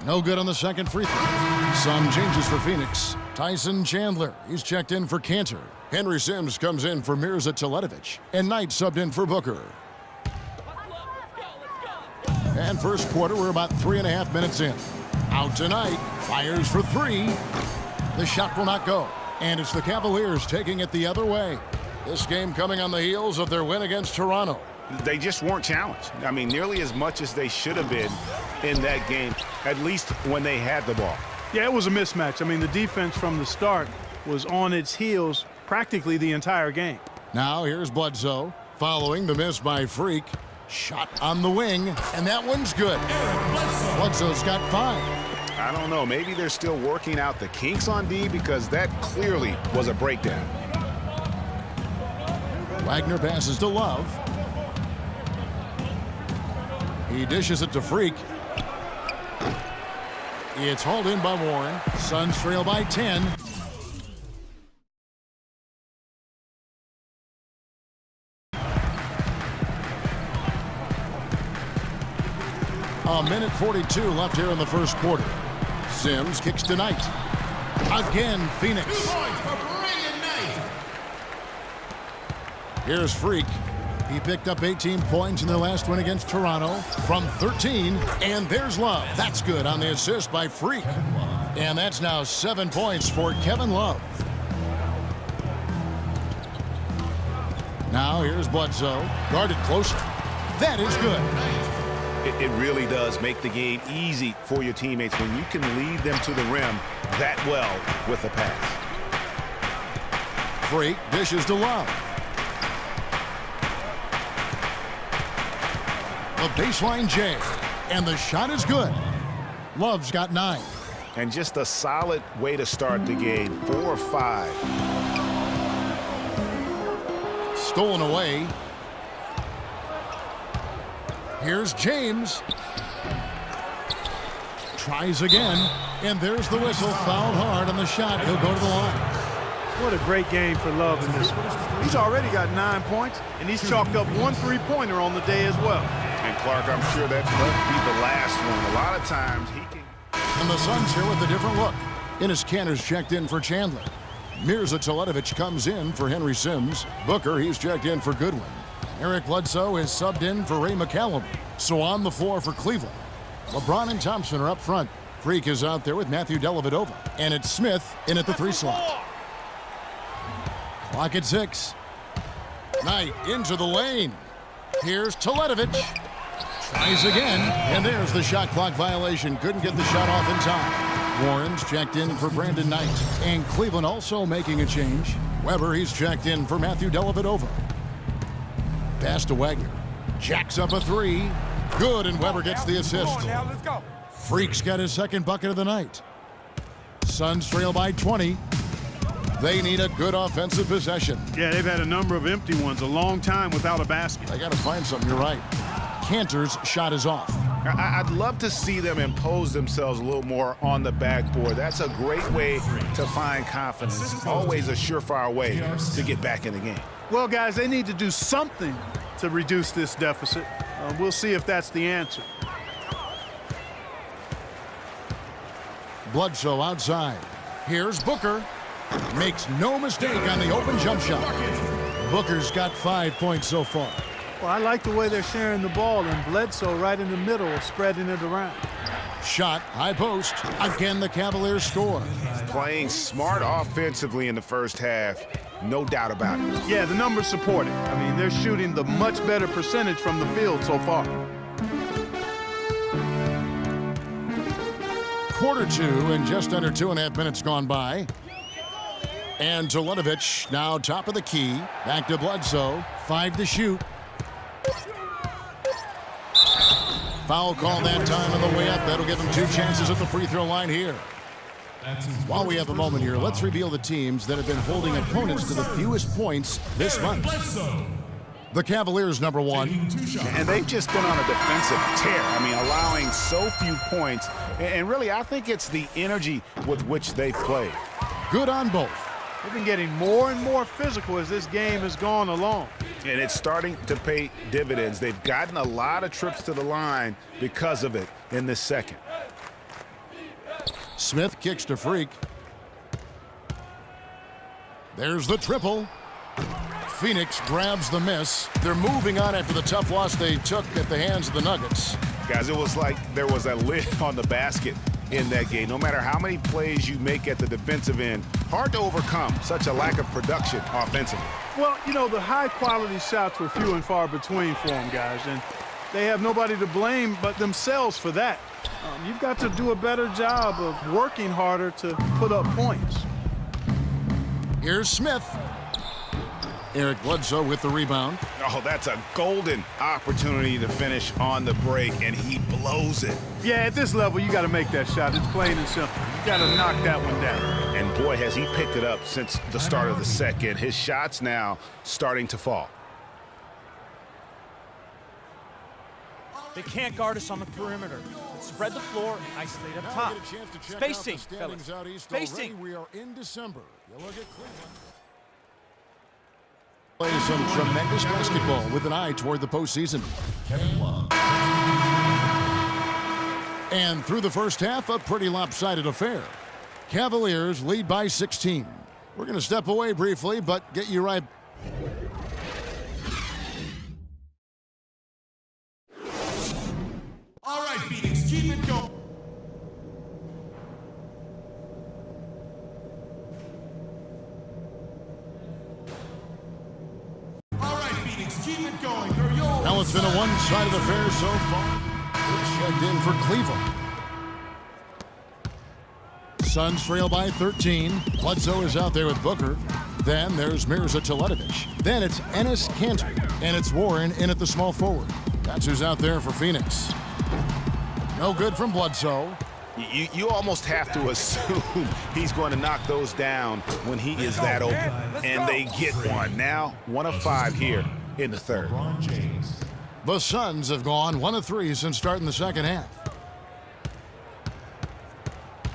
No good on the second free throw. Some changes for Phoenix. Tyson Chandler, he's checked in for Cantor. Henry Sims comes in for Mirza Teletovic. And Knight subbed in for Booker. And first quarter, we're about 3.5 minutes in. Out tonight, fires for three. The shot will not go. And it's the Cavaliers taking it the other way. This game coming on the heels of their win against Toronto. They just weren't challenged. I mean, nearly as much as they should have been in that game, at least when they had the ball. Yeah, it was a mismatch. I mean, the defense from the start was on its heels practically the entire game. Now here's Bledsoe following the miss by Freak. Shot on the wing, and that one's good. Bledsoe's got 5. I don't know. Maybe they're still working out the kinks on D because that clearly was a breakdown. Wagner passes to Love. He dishes it to Freak. It's hauled in by Warren. Suns trail by 10. A minute 42 left here in the first quarter. Sims kicks to Knight. Again, Phoenix. Here's Freak. He picked up 18 points in their last win against Toronto from 13. And there's Love. That's good on the assist by Freak. And that's now 7 points for Kevin Love. Now here's Bledsoe. Guarded closer. That is good. It really does make the game easy for your teammates when you can lead them to the rim that well with a pass. Freak dishes to Love. The baseline J, and the shot is good. Love's got 9. And just a solid way to start the game. 4 or 5. Stolen away. Here's James. Tries again, and there's the whistle. Fouled hard on the shot. He'll go to the line. What a great game for Love in this one. He's already got 9 points, and he's chalked up 1 3-pointer on the day as well. And Clark, I'm sure that won't be the last one. A lot of times he can. And the Suns here with a different look. Enes Kanter's checked in for Chandler. Mirza Teletovic comes in for Henry Sims. Booker, he's checked in for Goodwin. Eric Bledsoe is subbed in for Ray McCallum. So on the floor for Cleveland. LeBron and Thompson are up front. Freak is out there with Matthew Dellavedova. And it's Smith in at the 3 slot. Clock at 6. Knight into the lane. Here's Teletovic. Tries again, and there's the shot clock violation. Couldn't get the shot off in time. Warren's checked in for Brandon Knight. And Cleveland also making a change. Weber, he's checked in for Matthew Dellavedova. Pass to Wagner. Jacks up a 3. Good, and Weber gets the assist. Freak's got his second bucket of the night. Suns trail by 20. They need a good offensive possession. Yeah, they've had a number of empty ones, a long time without a basket. They got to find something, you're right. Cantor's shot is off. I'd love to see them impose themselves a little more on the backboard. That's a great way to find confidence. Always a surefire way to get back in the game. Well, guys, they need to do something to reduce this deficit. We'll see if that's the answer. Bledsoe outside. Here's Booker. Makes no mistake on the open jump shot. Booker's got 5 points so far. Well, I like the way they're sharing the ball, and Bledsoe right in the middle, spreading it around. Shot, high post. Again, the Cavaliers score. Playing smart offensively in the first half, no doubt about it. Yeah, the numbers support it. I mean, they're shooting the much better percentage from the field so far. Quarter 2 and just under 2.5 minutes gone by. And Teletovic now top of the key. Back to Bledsoe. 5 to shoot. Foul call that time on the way up. That'll give him 2 chances at the free throw line here. While we have a moment here, let's reveal the teams that have been holding opponents to the fewest points this month. The Cavaliers, number 1. And they've just been on a defensive tear. I mean, allowing so few points. And really, I think it's the energy with which they play. Good on both. They've been getting more and more physical as this game has gone along. And it's starting to pay dividends. They've gotten a lot of trips to the line because of it in this second. Smith kicks to Freak. There's the triple. Phoenix grabs the miss. They're moving on after the tough loss they took at the hands of the Nuggets. Guys, it was like there was a lid on the basket in that game. No matter how many plays you make at the defensive end, hard to overcome such a lack of production offensively. Well, you know, the high-quality shots were few and far between for them, guys, and they have nobody to blame but themselves for that. You've got to do a better job of working harder to put up points. Here's Smith. Eric Bledsoe with the rebound. Oh, that's a golden opportunity to finish on the break, and he blows it. Yeah, at this level, you got to make that shot. It's plain and simple. You got to knock that one down. And boy, has he picked it up since the start of the second. His shots now starting to fall. They can't guard us on the perimeter. Let's spread the floor and isolate up top. Spacing, fellas. Spacing. We are in December. You look at Cleveland. Play some tremendous basketball with an eye toward the postseason. And through the first half, a pretty lopsided affair. Cavaliers lead by 16. We're going to step away briefly, but get you right. All right, Phoenix, keep it going. All right, Phoenix, keep it going. Now it's been a one-sided affair so far. It's checked in for Cleveland. Suns trail by 13. Bledsoe is out there with Booker. Then there's Mirza Teletovic. Then it's Enes Kanter. And it's Warren in at the small forward. That's who's out there for Phoenix. No good from Bledsoe. You almost have to assume he's going to knock those down when he is that open. And they get one. Now, 1 of 5 here in the third. The Suns have gone 1 of 3 since starting the second half.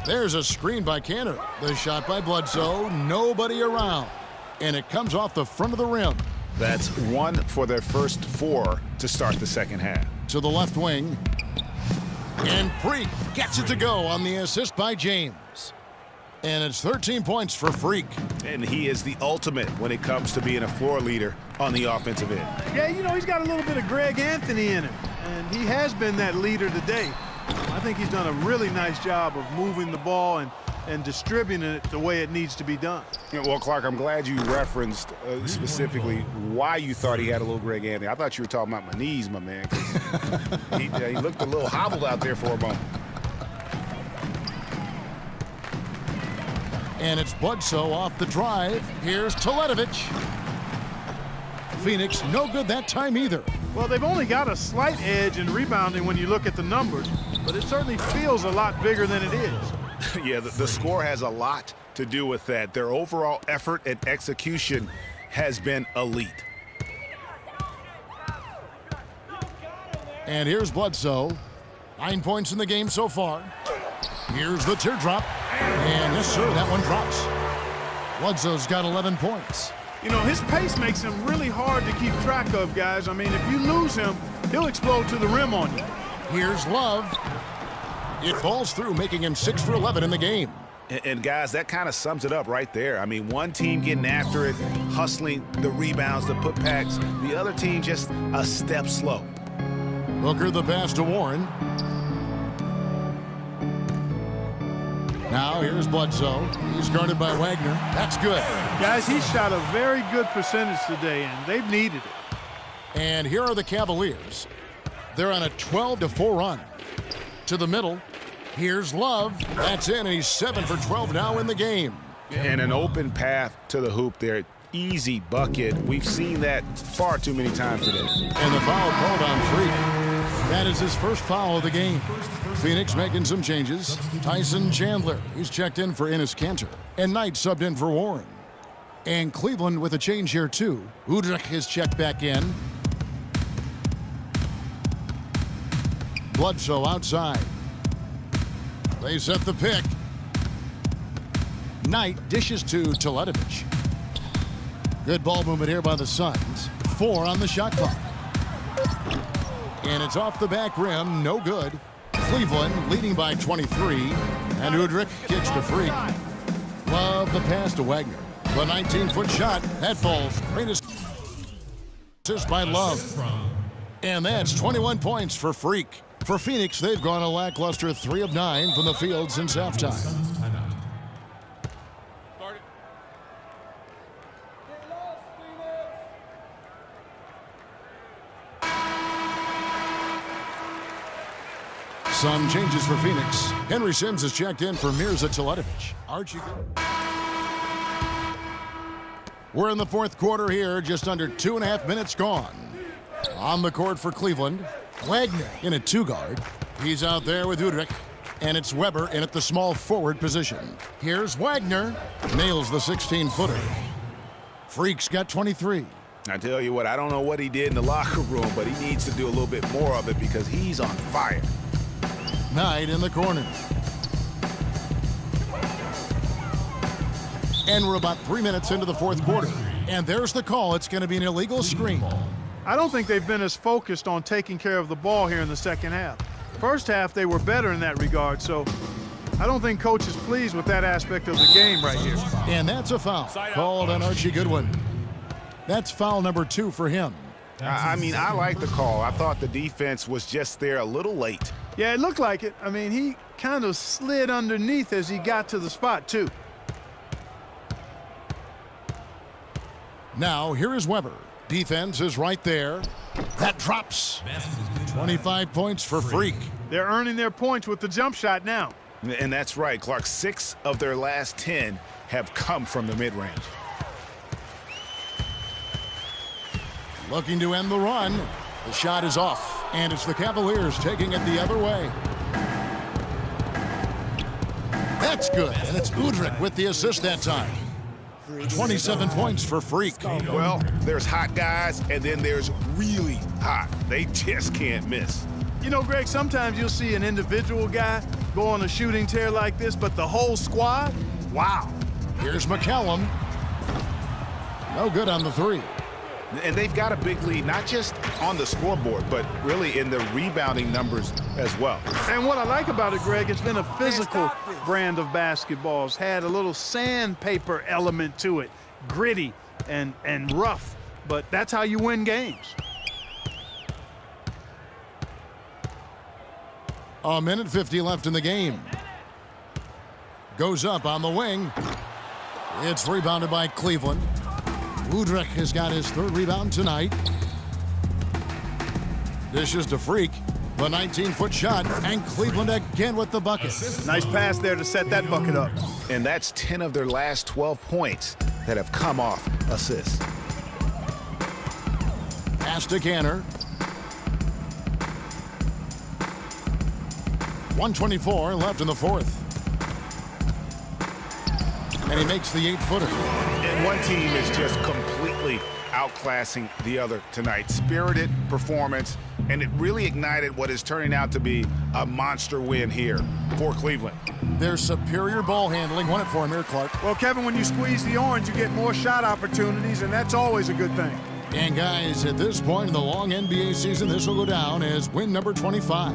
There's a screen by Kanter. The shot by Bledsoe. Nobody around. And it comes off the front of the rim. That's 1 for their first 4 to start the second half. To the left wing. And Freak gets it to go on the assist by James. And it's 13 points for Freak. And he is the ultimate when it comes to being a floor leader on the offensive end. Yeah, you know, he's got a little bit of Greg Anthony in him, and he has been that leader today. I think he's done a really nice job of moving the ball and distributing it the way it needs to be done. Well, Clark, I'm glad you referenced specifically why you thought he had a little Greg Anthony. I thought you were talking about my knees, my man. He looked a little hobbled out there for a moment. And it's Bledsoe off the drive. Here's Teletovic. Phoenix no good that time either. Well, they've only got a slight edge in rebounding when you look at the numbers, but it certainly feels a lot bigger than it is. Yeah, the score has a lot to do with that. Their overall effort and execution has been elite. And here's Bledsoe. 9 points in the game so far. Here's the teardrop. And yes, sir, that one drops. Bledsoe's got 11 points. You know, his pace makes him really hard to keep track of, guys. I mean, if you lose him, he'll explode to the rim on you. Here's Love. It falls through, making him 6 for 11 in the game. And guys, that kind of sums it up right there. I mean, one team getting after it, hustling the rebounds, the putbacks. The other team just a step slow. Booker the pass to Warren. Now here's Bledsoe. He's guarded by Wagner. That's good. Guys, he shot a very good percentage today, and they've needed it. And here are the Cavaliers. They're on a 12-4 run. To the middle. Here's Love. That's in, and he's 7 for 12 now in the game. And an open path to the hoop there. Easy bucket. We've seen that far too many times today. And the foul called on Freak. That is his first foul of the game. Phoenix making some changes. Tyson Chandler, he's checked in for Enes Kanter. And Knight subbed in for Warren. And Cleveland with a change here too. Udrich is checked back in. Bledsoe outside. They set the pick. Knight dishes to Teletovic. Good ball movement here by the Suns. 4 on the shot clock. And it's off the back rim, no good. Cleveland leading by 23. And Udrich kicks to Freak. Love the pass to Wagner. The 19-foot shot. That falls. Greatest assist by Love. And that's 21 points for Freak. For Phoenix, they've gone a lackluster 3 of 9 from the field since halftime. Some changes for Phoenix. Henry Sims has checked in for Mirza Teletovic. Archie. We're in the fourth quarter here, just under 2.5 minutes gone. On the court for Cleveland, Wagner in a 2-guard. He's out there with Udrich, and it's Weber in at the small forward position. Here's Wagner, nails the 16-footer. Freak's got 23. I tell you what, I don't know what he did in the locker room, but he needs to do a little bit more of it because he's on fire. Knight in the corner. And we're about 3 minutes into the fourth quarter. And there's the call. It's going to be an illegal screen. I don't think they've been as focused on taking care of the ball here in the second half. First half, they were better in that regard, so I don't think coach is pleased with that aspect of the game right here. And that's a foul called on Archie Goodwin. That's foul number 2 for him. I mean, I like the call. I thought the defense was just there a little late. Yeah, it looked like it. I mean, he kind of slid underneath as he got to the spot, too. Now, here is Weber. Defense is right there. That drops. 25 points for Freak. They're earning their points with the jump shot now. And that's right, Clark. 6 of their last 10 have come from the mid-range. Looking to end the run. The shot is off, and it's the Cavaliers taking it the other way. That's good, and it's Udrich with the assist that time. 27 points for Freak. Well, there's hot guys, and then there's really hot. They just can't miss. You know, Greg, sometimes you'll see an individual guy go on a shooting tear like this, but the whole squad, wow. Here's McCallum. No good on the 3. And they've got a big lead, not just on the scoreboard, but really in the rebounding numbers as well. And what I like about it, Greg, it's been a physical brand of basketball. It's had a little sandpaper element to it, gritty and rough, but that's how you win games. A minute 50 left in the game. Goes up on the wing. It's rebounded by Cleveland. Udrich has got his 3rd rebound tonight. Dishes to Freak. The 19-foot shot, and Cleveland again with the bucket. Nice pass there to set that bucket up. And that's 10 of their last 12 points that have come off assists. Pass to Canner. 1:24 left in the fourth. And he makes the 8-footer. And one team is just completely outclassing the other tonight. Spirited performance, and it really ignited what is turning out to be a monster win here for Cleveland. Their superior ball handling won it for him here, Clark. Well, Kevin, when you squeeze the orange, you get more shot opportunities, and that's always a good thing. And guys, at this point in the long NBA season, this will go down as win number 25.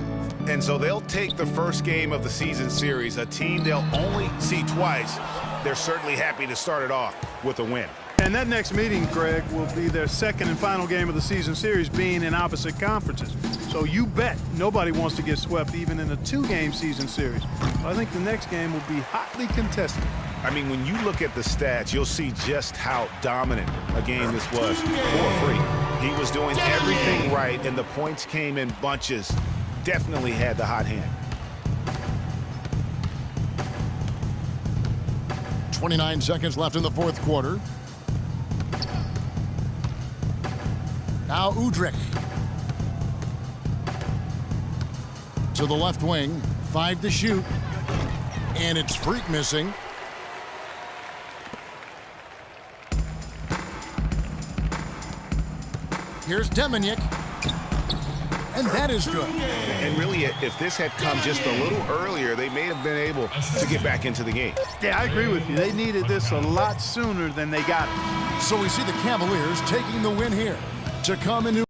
And so they'll take the first game of the season series, a team they'll only see twice. They're certainly happy to start it off with a win. And that next meeting, Greg, will be their second and final game of the season series, being in opposite conferences. So you bet nobody wants to get swept even in a 2-game season series. I think the next game will be hotly contested. I mean, when you look at the stats, you'll see just how dominant a game this was for Freak. He was doing everything right, and the points came in bunches. Definitely had the hot hand. 29 seconds left in the fourth quarter. Now Udrich. To the left wing. 5 to shoot. And it's Freak missing. Here's Demaniuk. And that is good. And really, if this had come just a little earlier, they may have been able to get back into the game. Yeah, I agree with you. They needed this a lot sooner than they got it. So we see the Cavaliers taking the win here to come into